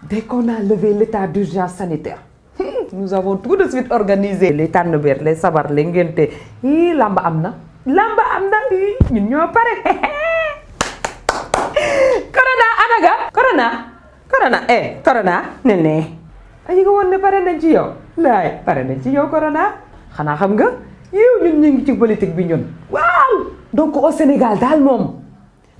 Dès qu'on a levé l'état d'urgence sanitaire, nous avons tout de suite organisé les tànnbéer les sabar les ngénte lamba am na ñun ñoo pare. corona anaga corona nene ayi nga woon ne pare nañ ci yow laay pare nañ ci yow corona xanaa xam nga yow ñun ñu ngi ci politique bi ñun waaw. Donc au Sénégal daal moom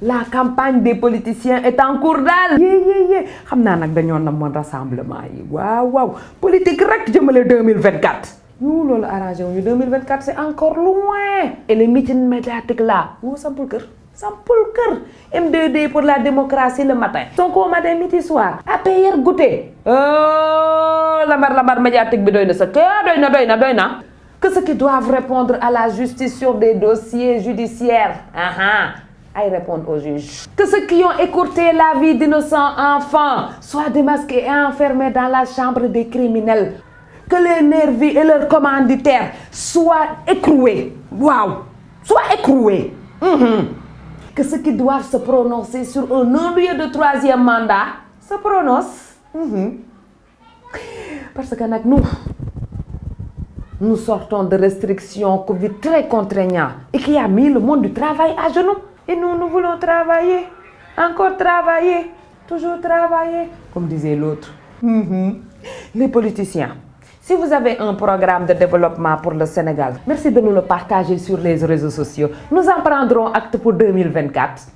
la campagne des politiciens est en cours daal. yee xam naa nag dañoo namoon rassemblement yi waaw politique rek jëmale 2024. ñu loolu arrangé wu ñu 2024 c'est encore loin. Et les meetings médiatiques là woo sampul kër M2D pour la démocratie le matin. Sonko matin midi soir. APR goûter. lambar médiatique bi doy na sa kër doy na. Que ceux qui doivent répondre à la justice sur des dossiers judiciaires. Aille répondre aux juges. Que ceux qui ont écourté la vie d'innocents enfants soient démasqués et enfermés dans la chambre des criminels. Que les nervis et leurs commanditaires soient écroués. Que ceux qui doivent se prononcer sur un non-lieu de 3e mandat se prononcent. Parce que nag nous sortons de restrictions Covid très contraignantes et qui a mis le monde du travail à genoux. Et nous voulons travailler, encore travailler, toujours travailler, comme disait l'autre. Les politiciens, si vous avez un programme de développement pour le Sénégal, merci de nous le partager sur les réseaux sociaux. Nous en prendrons acte pour 2024.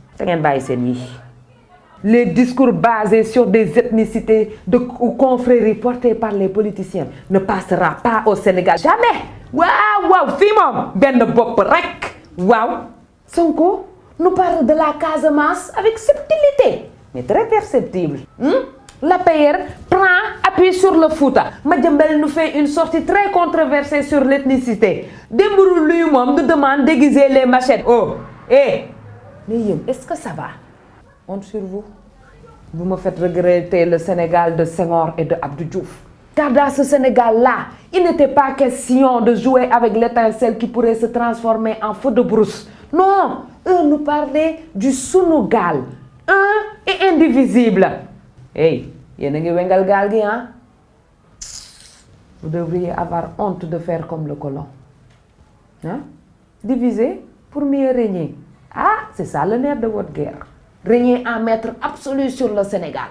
Les discours basés sur des ethnicités ou confréries portés par les politiciens ne passera pas au Sénégal. Jamais. Waaw fii moom benn bopp rek. Sonko nous parle de la Casamance avec subtilité, mais très perceptible. L'APR prend appui sur le Fouta. Madiambel nous fait une sortie très controversée sur l'ethnicité. Dembourou lui-même nous demande d'aiguiser les machettes. Mais est-ce que ça va? Honte sur vous. Vous me faites regretter le Sénégal de Senghor et de Abdou Diouf. Car dans ce Sénégal-là, il n'était pas question de jouer avec l'étincelle qui pourrait se transformer en feu de brousse. Non, eux nous parlaient du Sunugal, un et indivisible. Hey, yéen a ngi wengal gaal gi hein? Vous devriez avoir honte de faire comme le colon. Diviser pour mieux régner. C'est ça le nerf de votre guerre. Régner en maître absolu sur le Sénégal.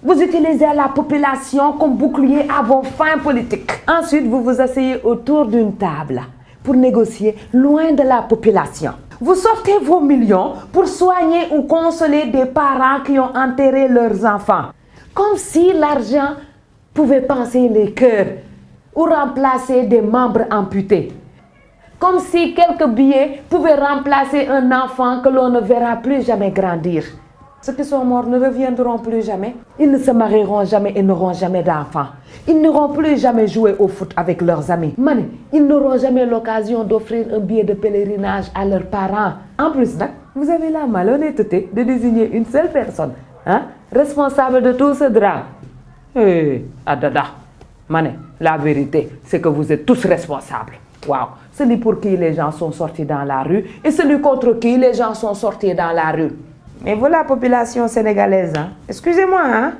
Vous utilisez la population comme bouclier à vos fins politiques. Ensuite, vous vous asseyez autour d'une table pour négocier loin de la population. Vous sortez vos millions pour soigner ou consoler des parents qui ont enterré leurs enfants. Comme si l'argent pouvait panser les cœurs ou remplacer des membres amputés. Comme si quelques billets pouvaient remplacer un enfant que l'on ne verra plus jamais grandir. Ceux qui sont morts ne reviendront plus jamais. Ils ne se marieront jamais et n'auront jamais d'enfants. Ils n'auront plus jamais joué au foot avec leurs amis. Ils n'auront jamais l'occasion d'offrir un billet de pèlerinage à leurs parents. En plus, vous avez la malhonnêteté de désigner une seule personne, responsable de tout ce drame. La vérité, c'est que vous êtes tous responsables. Celui pour qui les gens sont sortis dans la rue et celui contre qui les gens sont sortis dans la rue. Mais vous, la population sénégalaise, excusez-moi,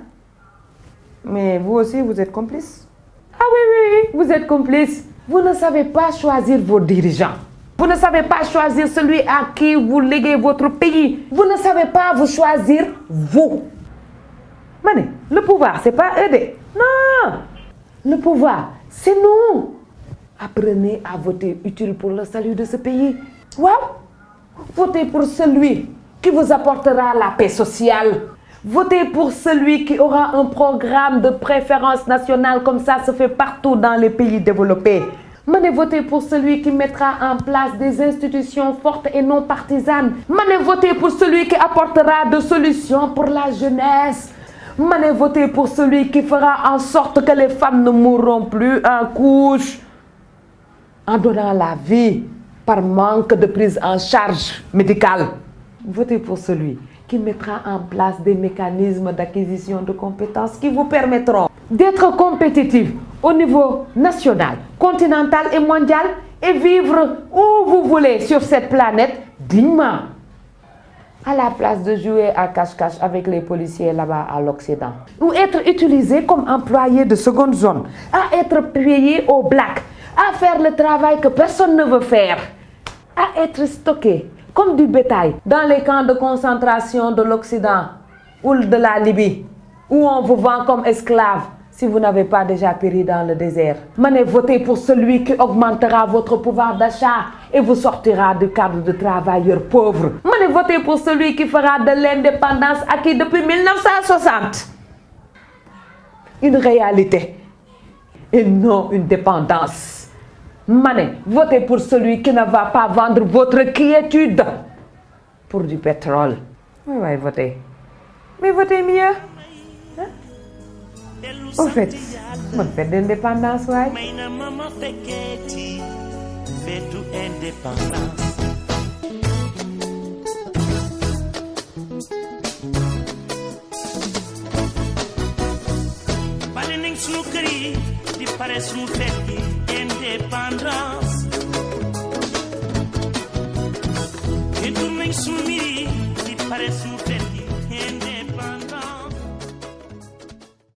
mais vous aussi, vous êtes complices. Oui, vous êtes complices. Vous ne savez pas choisir vos dirigeants. Vous ne savez pas choisir celui à qui vous léguez votre pays. Vous ne savez pas vous choisir vous. Le pouvoir, c'est pas eux. Non, le pouvoir, c'est nous. Apprenez à voter utile pour le salut de ce pays. Votez pour celui qui vous apportera la paix sociale. Votez pour celui qui aura un programme de préférence nationale comme ça se fait partout dans les pays développés. Votez pour celui qui mettra en place des institutions fortes et non partisanes. Votez pour celui qui apportera des solutions pour la jeunesse. Votez pour celui qui fera en sorte que les femmes ne mourront plus en couche en donnant la vie par manque de prise en charge médicale. Votez pour celui qui mettra en place des mécanismes d'acquisition de compétences qui vous permettront d'être compétitif au niveau national, continental et mondial et vivre où vous voulez sur cette planète dignement. à la place de jouer à cache-cache avec les policiers là-bas à l'Occident. Ou être utilisé comme employé de seconde zone, à être payé au black, à faire le travail que personne ne veut faire, à être stocké comme du bétail dans les camps de concentration de l'Occident ou de la Libye, où on vous vend comme esclave si vous n'avez pas déjà péri dans le désert. Mané, votez pour celui qui augmentera votre pouvoir d'achat et vous sortira du cadre de travailleurs pauvres. Mané, votez pour celui qui fera de l'indépendance acquise depuis 1960 une réalité et non une dépendance. Mané, votez pour celui qui ne va pas vendre votre quiétude pour du pétrole. Oui, votez. Mais votez mieux. Au fait, bonne fête d'indépendance, ouais. Balening sunu kër yi di pare sunu fête gi indépendant